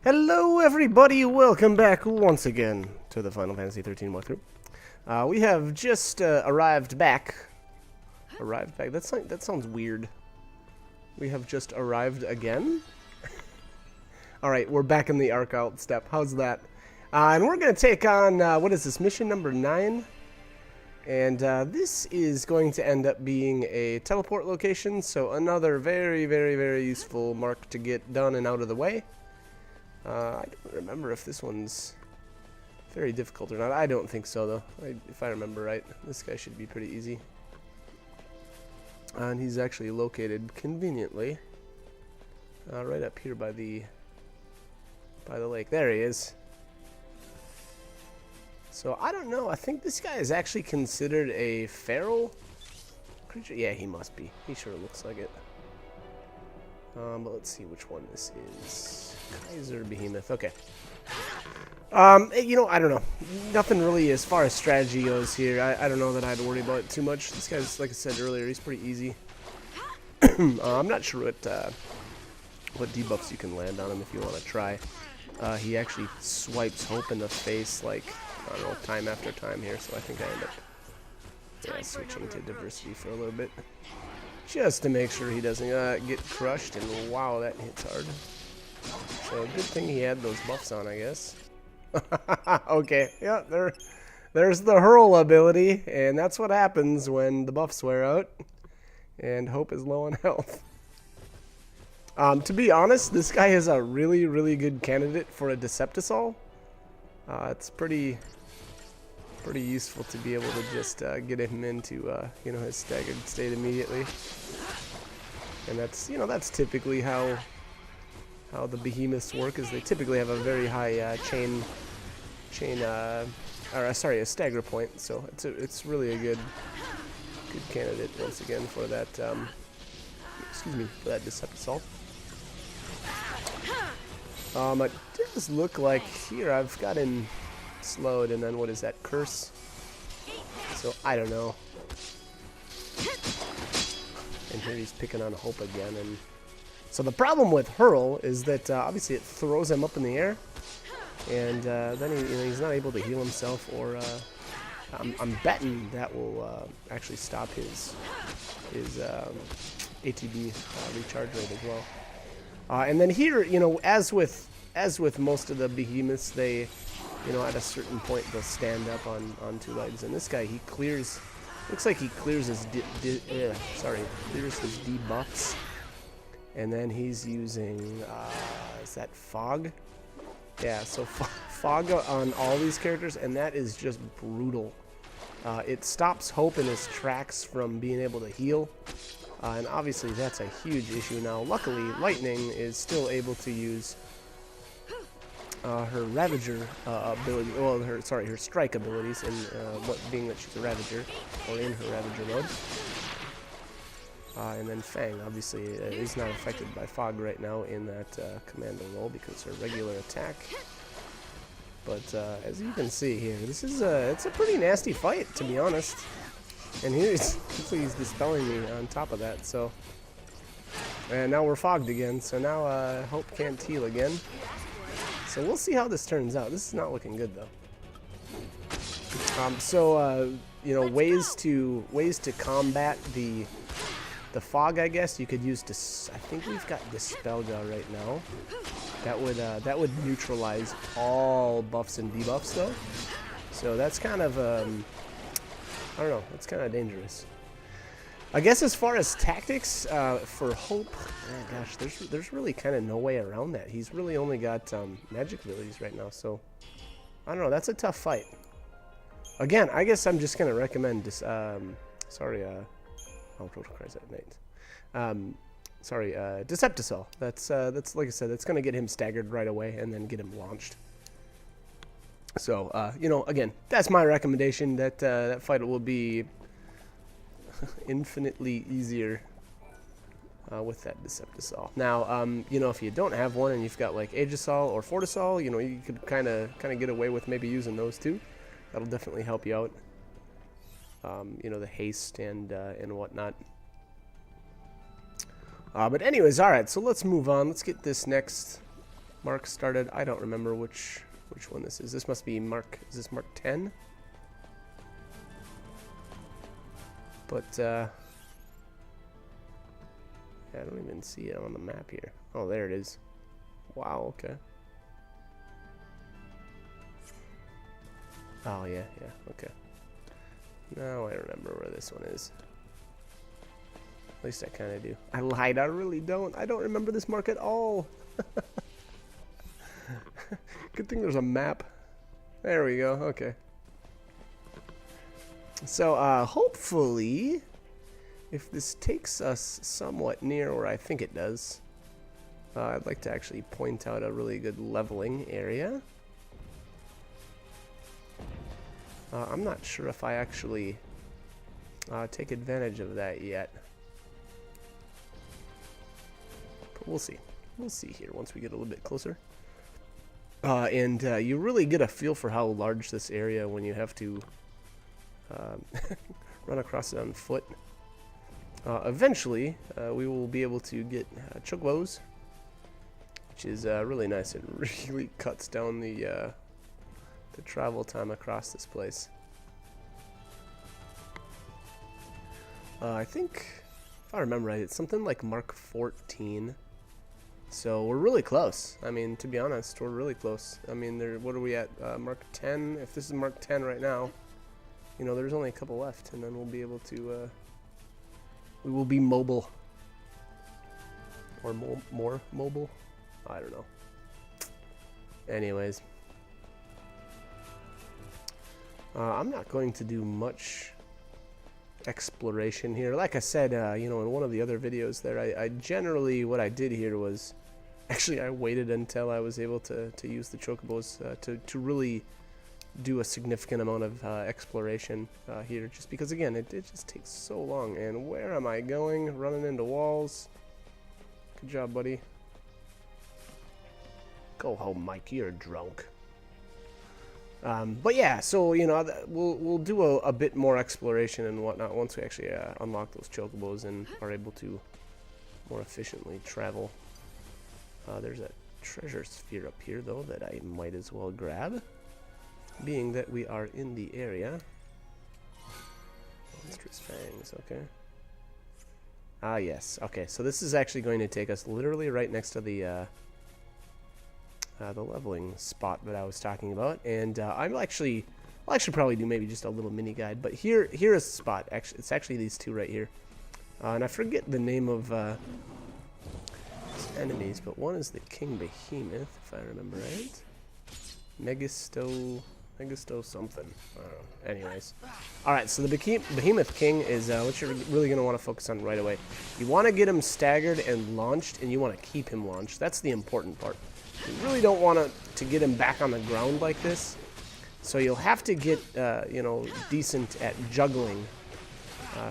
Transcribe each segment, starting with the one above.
Hello everybody, welcome back once again to the Final Fantasy 13 walkthrough. We have just arrived back. Arrived back? That sounds weird. We have just arrived again? Alright, we're back in the Arc Out step. How's that? And we're going to take on, what is this, mission number 9? And this is going to end up being a teleport location, so another very, very, very useful mark to get done and out of the way. I don't remember if this one's very difficult or not. I don't think so, though. If I remember right, this guy should be pretty easy. And he's actually located conveniently right up here by the lake. There he is. So I don't know. I think this guy is actually considered a feral creature. Yeah, he must be. He sure looks like it. But let's see which one this is. Kaiser Behemoth. Okay. You know, I don't know. Nothing really as far as strategy goes here. I don't know that I'd worry about it too much. This guy's, like I said earlier, he's pretty easy. I'm not sure what debuffs you can land on him if you want to try. He actually swipes Hope in the face, like, I don't know, time after time here, so I think I end up switching to diversity for a little bit. Just to make sure he doesn't get crushed, and wow, that hits hard. So good thing he had those buffs on, I guess. Okay, yeah, there's the hurl ability, and that's what happens when the buffs wear out, and Hope is low on health. To be honest, this guy is a really, really good candidate for a Deceptisol. It's pretty useful to be able to just get him into you know, his staggered state immediately, and that's typically how the behemoths work. Is they typically have a very high a stagger point. So it's really a good candidate once again for that for that Deceptisol. It does look like here I've got him slowed, and then what is that, curse? So I don't know. And here he's picking on Hope again, and so the problem with hurl is that obviously it throws him up in the air, and then he's not able to heal himself, or I'm betting that will actually stop his ATB recharge rate as well. And then here, you know, as with most of the behemoths, they, you know, at a certain point they'll stand up on two legs. And this guy, he clears. Looks like he clears his clears his debuffs, and then he's using is that fog? Yeah, so fog on all these characters, and that is just brutal. It stops Hope in his tracks from being able to heal. And obviously that's a huge issue now. Luckily, Lightning is still able to use her Ravager ability, well, her strike abilities, and being that she's a Ravager, or in her Ravager mode. And then Fang, obviously, is not affected by Fog right now in that commando role because her regular attack. But as you can see here, this is it's a pretty nasty fight, to be honest. And he's dispelling me on top of that, so. And now we're fogged again, so now Hope can't heal again. So we'll see how this turns out. This is not looking good, though. You know, ways to combat the fog, I guess you could use. I think we've got Dispelga right now. That would neutralize all buffs and debuffs, though. So that's kind of I don't know, that's kind of dangerous. I guess as far as tactics for Hope, gosh, there's really kind of no way around that. He's really only got magic abilities right now, so I don't know. That's a tough fight. Again, I guess I'm just gonna recommend this. Deceptisol. That's like I said, that's gonna get him staggered right away and then get him launched. So, you know, again, that's my recommendation. That fight will be infinitely easier with that Deceptisol. Now, you know, if you don't have one and you've got like Aegisol or Fortisol, you know, you could kind of get away with maybe using those too. That'll definitely help you out. You know, the haste and whatnot. But anyways, all right. So let's move on. Let's get this next Mark started. I don't remember which one this is. This must be Mark. Is this Mark 10? But yeah, I don't even see it on the map here. Oh, there it is. Wow. Okay. Oh yeah, okay. Now I remember where this one is. At least I kind of do. I lied. I really don't. I don't remember this mark at all. Good thing there's a map. There we go. Okay. So hopefully, if this takes us somewhat near where I think it does, I'd like to actually point out a really good leveling area. I'm not sure if I actually take advantage of that yet. But we'll see. We'll see here once we get a little bit closer. And you really get a feel for how large this area when you have to run across it on foot. Eventually, we will be able to get chocobos, which is really nice. It really cuts down the travel time across this place. I think, if I remember right, it's something like Mark 14. So we're really close. I mean, to be honest, we're really close. I mean, what are we at? Mark 10? If this is Mark 10 right now, you know, there's only a couple left, and then we'll be able to, we will be mobile. Or more mobile? I don't know. Anyways. I'm not going to do much exploration here. Like I said, you know, in one of the other videos there, I generally, what I did here was, actually I waited until I was able to use the chocobos to really do a significant amount of exploration here, just because, again, it just takes so long. And where am I going? Running into walls. Good job, buddy. Go home, Mike. You're drunk. But yeah, so, you know, we'll do a bit more exploration and whatnot once we actually unlock those chocobos and are able to more efficiently travel. There's a treasure sphere up here, though, that I might as well grab, being that we are in the area. Monstrous fangs, okay. Ah, yes. Okay, so this is actually going to take us literally right next to the leveling spot that I was talking about, and I'll actually probably do maybe just a little mini guide. But here is the spot. Actually, it's actually these two right here, and I forget the name of these enemies, but one is the King Behemoth, if I remember right. Megisto something. I don't know. Anyways, all right. So the Behemoth King is what you're really going to want to focus on right away. You want to get him staggered and launched, and you want to keep him launched. That's the important part. You really don't want to get him back on the ground like this, so you'll have to get you know, decent at juggling,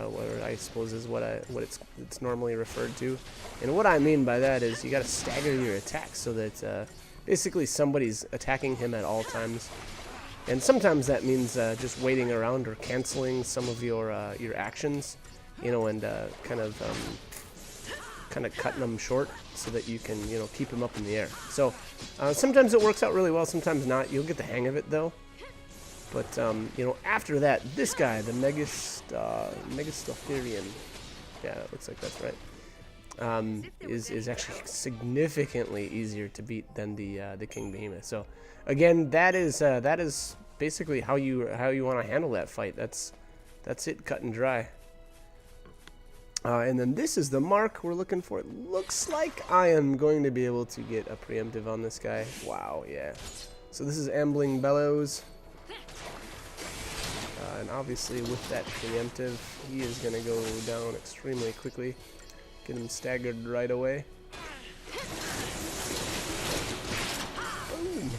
where I suppose is what it's normally referred to. And what I mean by that is you got to stagger your attacks so that basically somebody's attacking him at all times. And sometimes that means just waiting around or canceling some of your actions, you know, and kind of cutting them short so that you can, you know, keep them up in the air. So sometimes it works out really well, sometimes not. You'll get the hang of it though. But you know, after that, this guy, the Megistotherian, yeah, it looks like that's right, is actually significantly easier to beat than the King Behemoth. So again, that is basically how you want to handle that fight. That's it, cut and dry. And then this is the mark we're looking for. It looks like I am going to be able to get a preemptive on this guy. Wow, yeah. So this is Ambling Bellows. And obviously with that preemptive, he is going to go down extremely quickly. Get him staggered right away. Boom.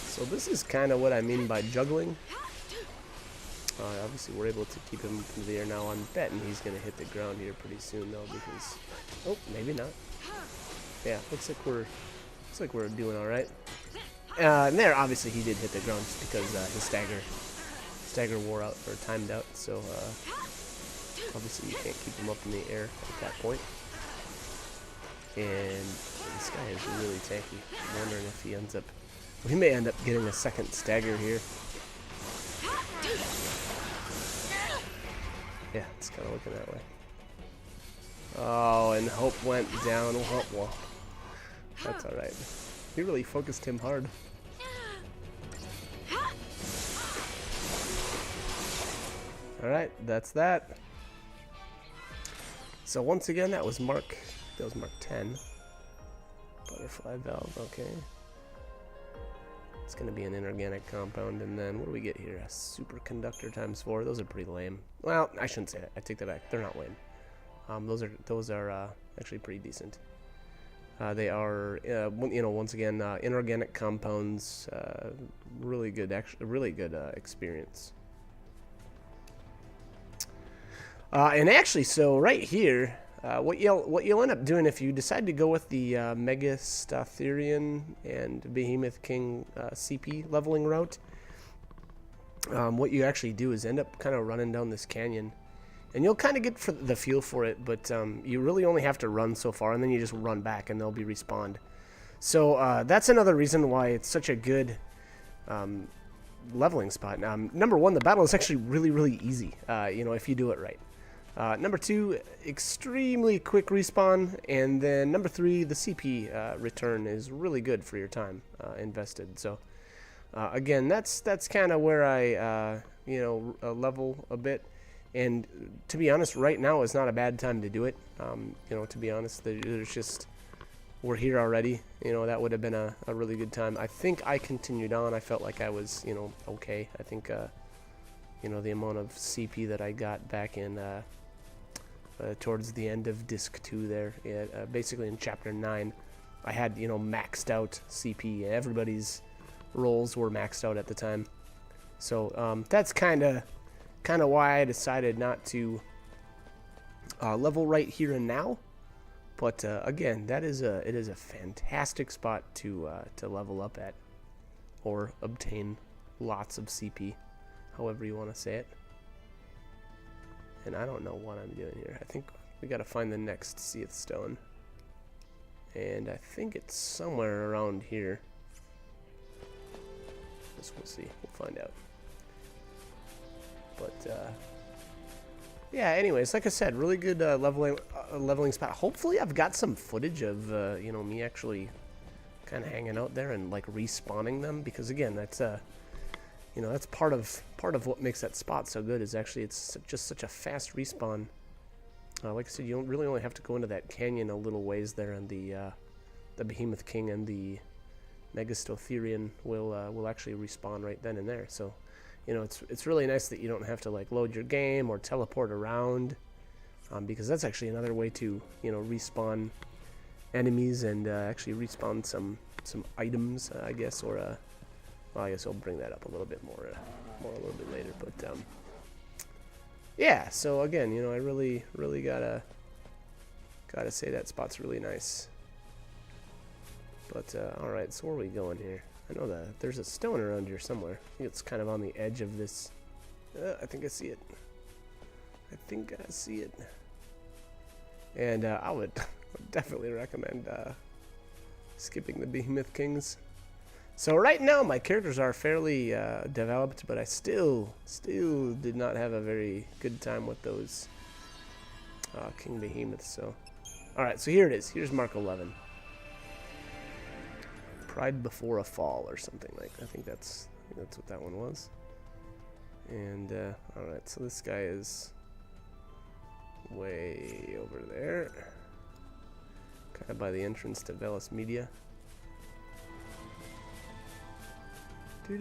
So this is kind of what I mean by juggling. Obviously we're able to keep him in the air now. I'm betting he's going to hit the ground here pretty soon though, because, oh, maybe not. Yeah, looks like we're doing all right. And there, obviously he did hit the ground just because his stagger wore out or timed out. So obviously you can't keep him up in the air at that point. And this guy is really tanky. I'm wondering if he ends up... We may end up getting a second stagger here. Yeah, it's kind of looking that way. Oh, and Hope went down. Well, that's alright. He really focused him hard. Alright, that's that. So once again, that was Mark 10. Butterfly valve, okay. It's going to be an inorganic compound, and then what do we get here? A superconductor ×4. Those are pretty lame. Well, I shouldn't say that. I take that back. They're not lame. Those are actually pretty decent. They are, once again, inorganic compounds. Really good, experience. And actually, so right here, what you'll end up doing if you decide to go with the Megastotherian and Behemoth King CP leveling route, what you actually do is end up kind of running down this canyon, and you'll kind of get the feel for it, but you really only have to run so far, and then you just run back, and they'll be respawned. So that's another reason why it's such a good leveling spot. Number one, the battle is actually really, really easy, if you do it right. Number two, extremely quick respawn, and then number three, the CP return is really good for your time invested. So again, that's kind of where I level a bit, and to be honest, right now is not a bad time to do it. To be honest, there's just, we're here already. That would have been a really good time. I think I continued on. I felt like I was okay. I think the amount of CP that I got back in towards the end of disc 2 there, basically in chapter 9, I had maxed out CP. Everybody's rolls were maxed out at the time, so that's kind of why I decided not to level right here and now. But again, it is a fantastic spot to level up at, or obtain lots of CP, however you want to say it. And I don't know what I'm doing here. I think we got to find the next Seath Stone, and I think it's somewhere around here. Guess we'll see. We'll find out. But yeah. Anyways, like I said, really good leveling spot. Hopefully, I've got some footage of me actually kind of hanging out there and like respawning them, because again, that's that's part of what makes that spot so good. Is actually it's just such a fast respawn. Like I said, you don't really only have to go into that canyon a little ways there, and the Behemoth King and the Megastotherian will actually respawn right then and there. So, it's really nice that you don't have to like load your game or teleport around, because that's actually another way to respawn enemies and actually respawn some items, I guess, or well, I guess I'll bring that up a little bit more a little bit later. But yeah. So again, I really gotta say that spot's really nice. But all right, so where are we going here? I know that there's a stone around here somewhere. I think it's kind of on the edge of this. I think I see it. And I would definitely recommend skipping the Behemoth Kings. So right now my characters are fairly developed, but I still did not have a very good time with those King Behemoths. So, all right, so here it is. Here's Mark 11. Pride Before a Fall, or something like. I think that's what that one was. And all right, so this guy is way over there, kind of by the entrance to Velis Media. And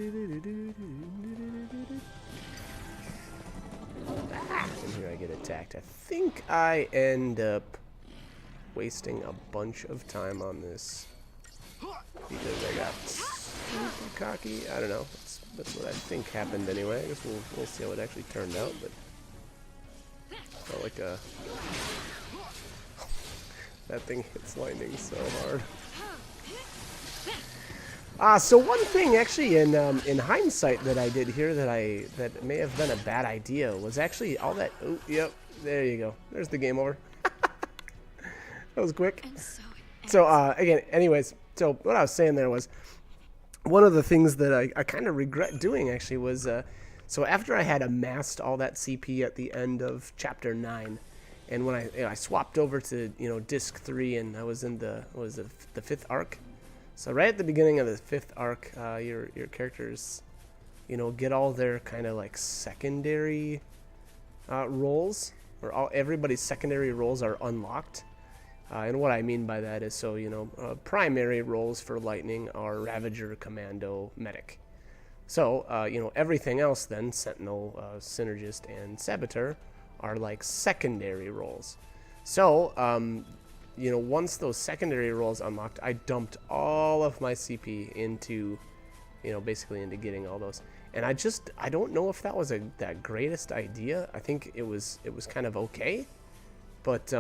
here I get attacked. I think I end up wasting a bunch of time on this because I got super cocky. I don't know. That's what I think happened anyway. I guess we'll see how it actually turned out. But felt like that thing hits lightning so hard. So one thing actually in hindsight that I did here that may have been a bad idea was actually all that. Oh, yep, there you go. There's the game over. That was quick. I'm so So again, anyways, so what I was saying there was one of the things that I kind of regret doing actually was so after I had amassed all that CP at the end of chapter 9, and when I swapped over to disc 3, and I was in the the 5th arc. So right at the beginning of the 5th arc, your characters get all their kind of like secondary roles, or everybody's secondary roles are unlocked. And what I mean by that is, so primary roles for Lightning are Ravager, Commando, Medic. So everything else then, Sentinel, Synergist, and Saboteur, are like secondary roles. So once those secondary roles unlocked, I dumped all of my CP into basically into getting all those. And I don't know if that was that greatest idea. I think it was kind of okay, but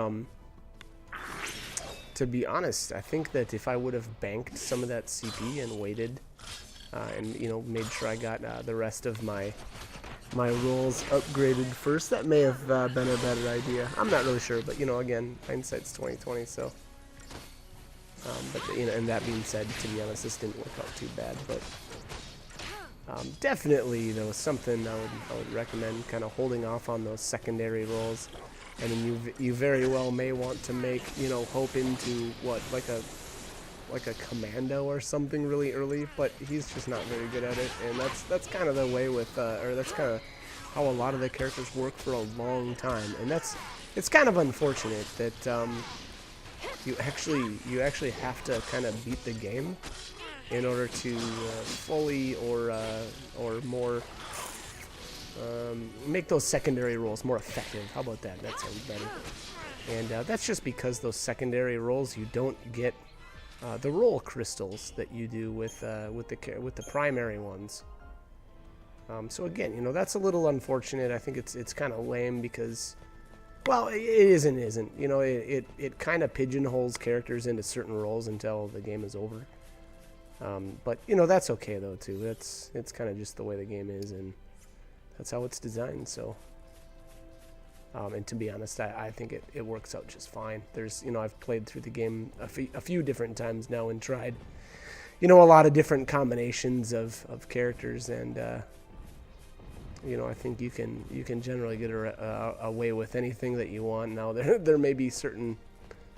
to be honest, I think that if I would have banked some of that CP and waited, and made sure I got the rest of my roles upgraded first, that may have been a better idea. I'm not really sure, but again, hindsight's 20/20. So, but and that being said, to be honest, this didn't work out too bad. But definitely, though, something I would recommend kind of holding off on those secondary roles. And then you very well may want to make Hope into like a Commando or something really early, but he's just not very good at it, and that's kind of the way with or that's kind of how a lot of the characters work for a long time, and it's kind of unfortunate that you actually have to kind of beat the game in order to fully or more make those secondary roles more effective. How about that? That sounds better. And that's just because those secondary roles, you don't get the role crystals that you do with the primary ones. So again, that's a little unfortunate. I think it's kind of lame because, well, it isn't. It kind of pigeonholes characters into certain roles until the game is over. But that's okay though too. It's kind of just the way the game is, and that's how it's designed. So, and to be honest, I think it works out just fine. There's, I've played through the game a few different times now and tried, a lot of different combinations of characters, and I think you can generally get away with anything that you want. Now there may be certain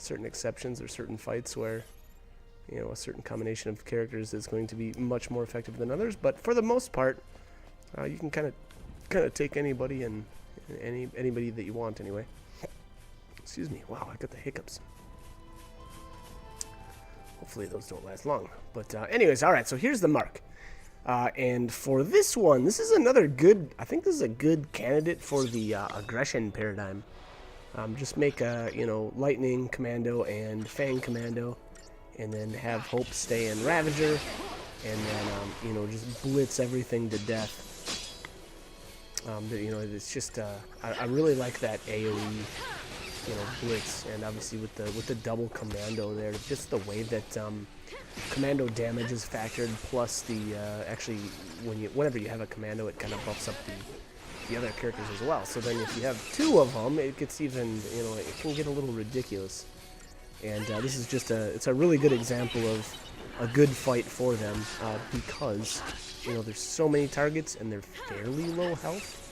exceptions or certain fights where a certain combination of characters is going to be much more effective than others, but for the most part, you can kind of take anybody and anybody that you want anyway. Excuse me. Wow, I got the hiccups. Hopefully those don't last long. But anyways, all right. So here's the mark. And for this one, this is another good. I think this is a good candidate for the aggression paradigm. Just make a Lightning Commando and Fang Commando, and then have Hope stay in Ravager, and then just blitz everything to death. It's just I really like that AOE blitz, and obviously with the double commando there, just the way that commando damage is factored, plus the actually whenever you have a commando, it kind of buffs up the other characters as well. So then if you have two of them, it gets even it can get a little ridiculous. And this is just it's a really good example of a good fight for them because there's so many targets and they're fairly low health.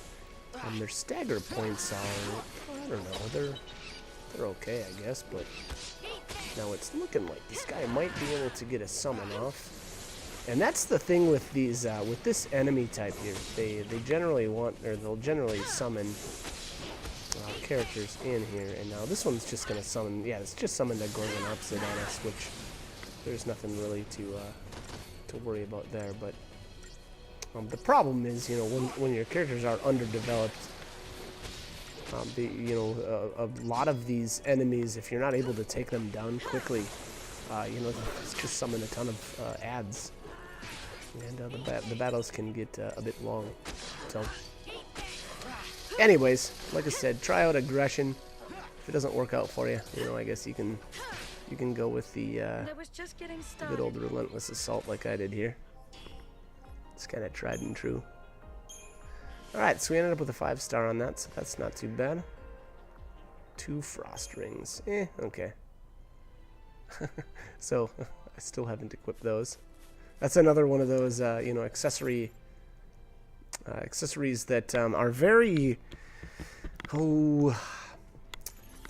Their stagger points are, I don't know, they're okay, I guess, but now it's looking like this guy might be able to get a summon off. And that's the thing with these with this enemy type here. They generally they'll generally summon characters in here, and now this one's just gonna summon. Yeah, it's just summoned a Gorgon opposite on us, which there's nothing really to worry about there. But the problem is, when your characters are underdeveloped, a lot of these enemies, if you're not able to take them down quickly, it's just summon a ton of ads, and the battles can get a bit long. So, anyways, like I said, try out aggression. If it doesn't work out for you, I guess you can go with the good old relentless assault like I did here. It's kind of tried and true. Alright, so we ended up with a 5-star on that, so that's not too bad. 2 frost rings. Okay. So I still haven't equipped those. That's another one of those, you know, accessories that are very, there's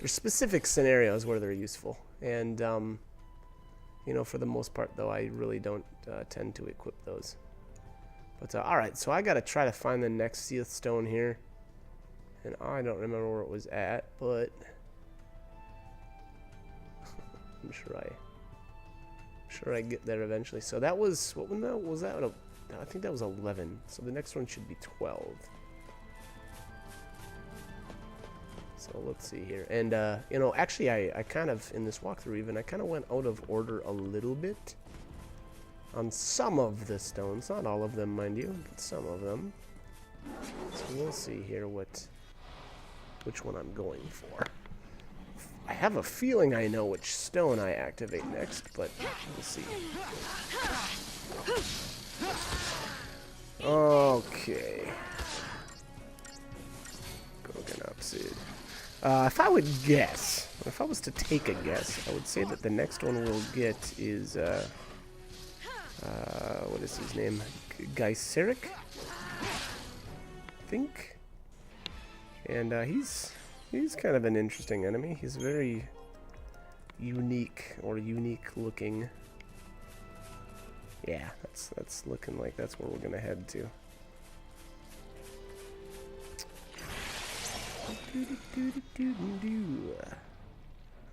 specific scenarios where they're useful. And, you know, for the most part, though, I really don't tend to equip those. But, alright, so I gotta try to find the next Seath Stone here. And I don't remember where it was at, but I'm sure I get there eventually. So that was, what was that? I think that was 11. So the next one should be 12. So let's see here. And, you know, actually I kind of, in this walkthrough even, I kind of went out of order a little bit on some of the stones. Not all of them, mind you, but some of them. So we'll see here which one I'm going for. I have a feeling I know which stone I activate next, but we'll see. Okay. Gorgonopsid. If I would guess, or if I was to take a guess, I would say that the next one we'll get is, what is his name? Glyceric? I think. And, he's kind of an interesting enemy. He's very unique, or unique looking. Yeah, that's looking like that's where we're gonna head to.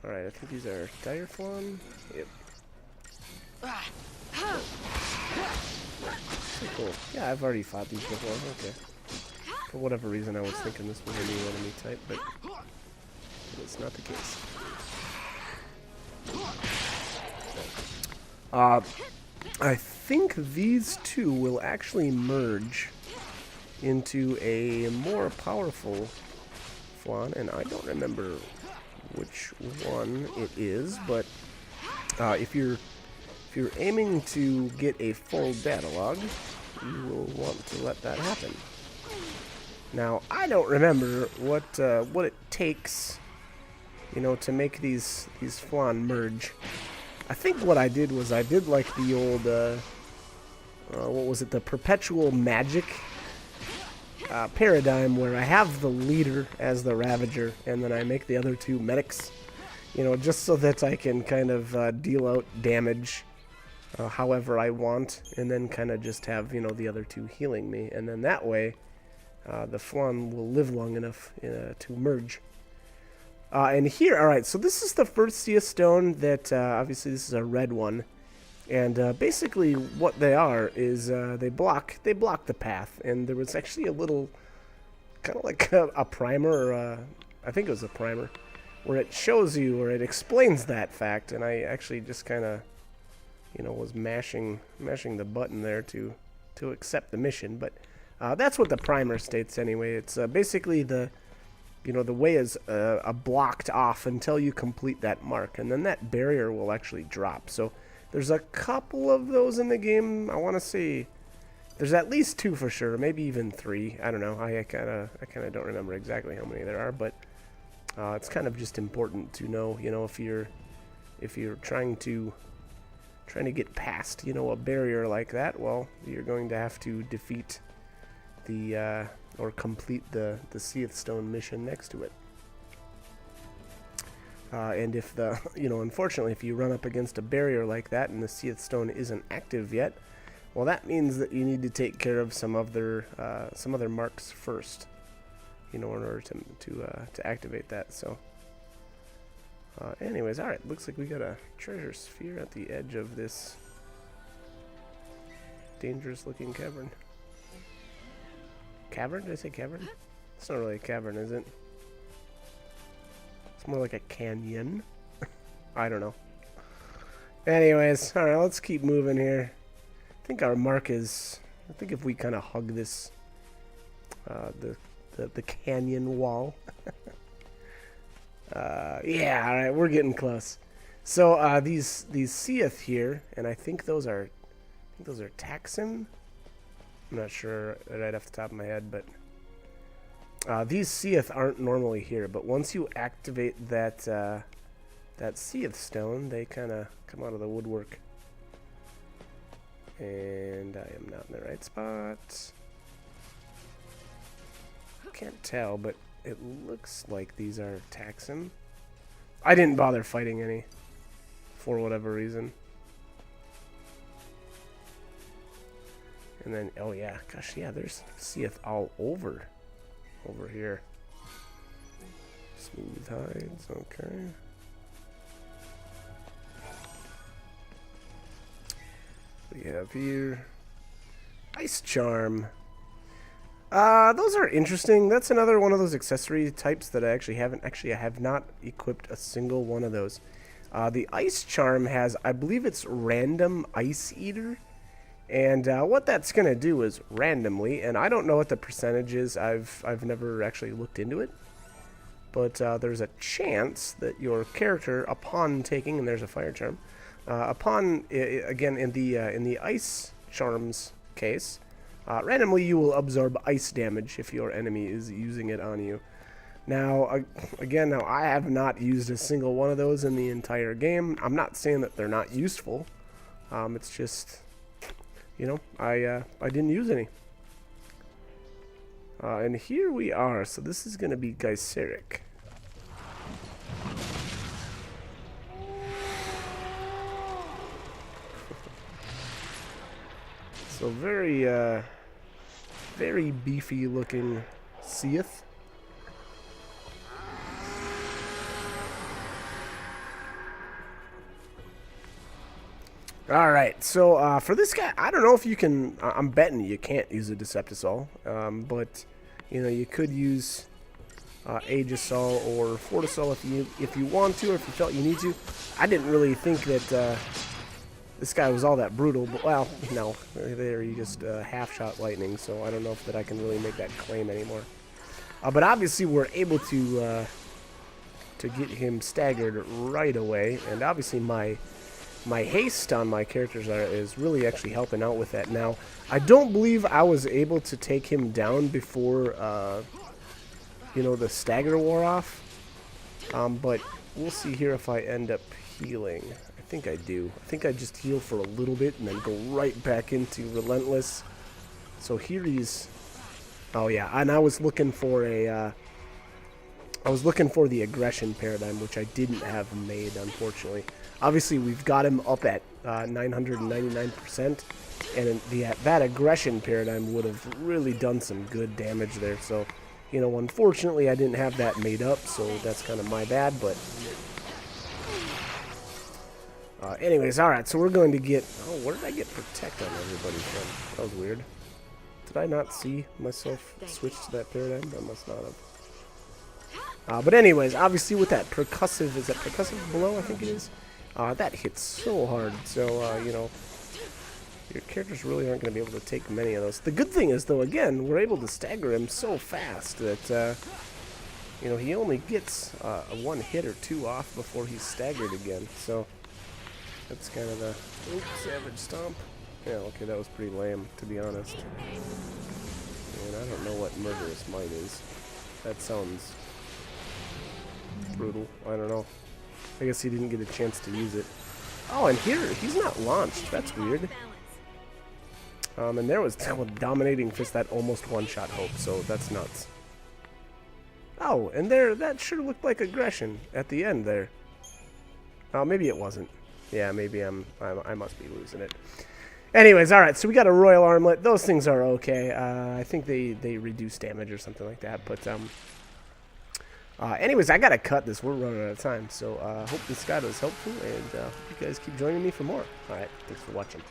Alright, I think these are Direflon. Yep. So cool. Yeah, I've already fought these before. Okay. For whatever reason, I was thinking this was a new enemy type, but it's not the case. I think these two will actually merge into a more powerful Flan, and I don't remember which one it is, but if you're aiming to get a full data log, you will want to let that happen. Now, I don't remember what it takes, you know, to make these Flan merge. I think what I did was I did like the old, what was it, the perpetual magic paradigm, where I have the leader as the Ravager, and then I make the other two medics, you know, just so that I can kind of deal out damage however I want, and then kind of just have, you know, the other two healing me, and then that way the Flan will live long enough to merge. And here, alright, so this is the first Seath Stone that, obviously this is a red one, and basically what they are is they block the path, and there was actually a little, kind of like a primer, or I think it was a primer, where it shows you, or it explains that fact, and I actually just kind of, you know, was mashing the button there to accept the mission, but that's what the primer states anyway. It's basically the way is blocked off until you complete that mark, and then that barrier will actually drop. So there's a couple of those in the game. I want to say there's at least 2 for sure, maybe even 3. I don't know. I kind of don't remember exactly how many there are, but it's kind of just important to know. You know, if you're trying to get past, you know, a barrier like that, well, you're going to have to defeat the or complete the Seath Stone mission next to it. And if unfortunately, if you run up against a barrier like that and the Seath Stone isn't active yet, well, that means that you need to take care of some other marks first, you know, in order to activate that. So, anyways, all right, looks like we got a treasure sphere at the edge of this dangerous-looking cavern. Cavern? Did I say cavern? It's not really a cavern, is it? It's more like a canyon. I don't know. Anyways, alright, let's keep moving here. I think our mark is... I think if we kind of hug this... the canyon wall. Yeah, alright, we're getting close. So, these Seath here, and I think those are... Taxim? I'm not sure right off the top of my head, but these Seath aren't normally here. But once you activate that that Seath Stone, they kind of come out of the woodwork. And I am not in the right spot. Can't tell, but it looks like these are Taxxon. I didn't bother fighting any for whatever reason. And then, oh yeah, gosh, yeah, there's Seath all over here. Smooth hides, okay. We have here Ice Charm. Those are interesting. That's another one of those accessory types that I actually haven't. Actually, I have not equipped a single one of those. The Ice Charm has, I believe it's random Ice Eater. And what that's going to do is randomly, and I don't know what the percentage is. I've never actually looked into it. But there's a chance that your character, upon taking, and there's a Fire Charm, again, in the Ice Charm's case, randomly you will absorb ice damage if your enemy is using it on you. Now, again, I have not used a single one of those in the entire game. I'm not saying that they're not useful. It's just, you know, I didn't use any. And here we are. So this is going to be Glyceric. So very beefy looking Seath. Alright, so for this guy, I don't know if you can, I'm betting you can't use a Deceptisol, but, you know, you could use Aegisol or Fortisol if you want to, or if you felt you need to. I didn't really think that this guy was all that brutal, but, well, no, there he just half-shot lightning, so I don't know if that I can really make that claim anymore. But obviously we're able to get him staggered right away, and obviously my haste on my characters is really actually helping out with that. Now, I don't believe I was able to take him down before, you know, the stagger wore off, but we'll see here if I end up healing. I think I do. I think I just heal for a little bit and then go right back into Relentless. So here he's... Oh yeah, and I was looking for a... I was looking for the aggression paradigm, which I didn't have made, unfortunately. Obviously, we've got him up at 999%, and that aggression paradigm would have really done some good damage there. So, you know, unfortunately, I didn't have that made up, so that's kind of my bad, but... anyways, alright, so we're going to get... Oh, where did I get Protect on everybody from? That was weird. Did I not see myself switch to that paradigm? I must not have. But anyways, obviously with that percussive... Is that percussive blow, I think it is? That hits so hard, so, you know... Your characters really aren't going to be able to take many of those. The good thing is, though, again, we're able to stagger him so fast that... you know, he only gets a one hit or two off before he's staggered again, so... That's kind of the... Oops, Savage Stomp. Yeah, okay, that was pretty lame, to be honest. And I don't know what Murderous Might is. That sounds... brutal. I don't know. I guess he didn't get a chance to use it. Oh, and here, he's not launched. That's weird. And there was Dominating Fist, that almost one-shot Hope, so that's nuts. Oh, and there, that sure looked like aggression at the end there. Oh, maybe it wasn't. Yeah, maybe I must be losing it. Anyways, alright, so we got a Royal Armlet. Those things are okay. I think they reduce damage or something like that, but, anyways, I gotta cut this. We're running out of time, so, hope this guide was helpful, and, hope you guys keep joining me for more. Alright, thanks for watching.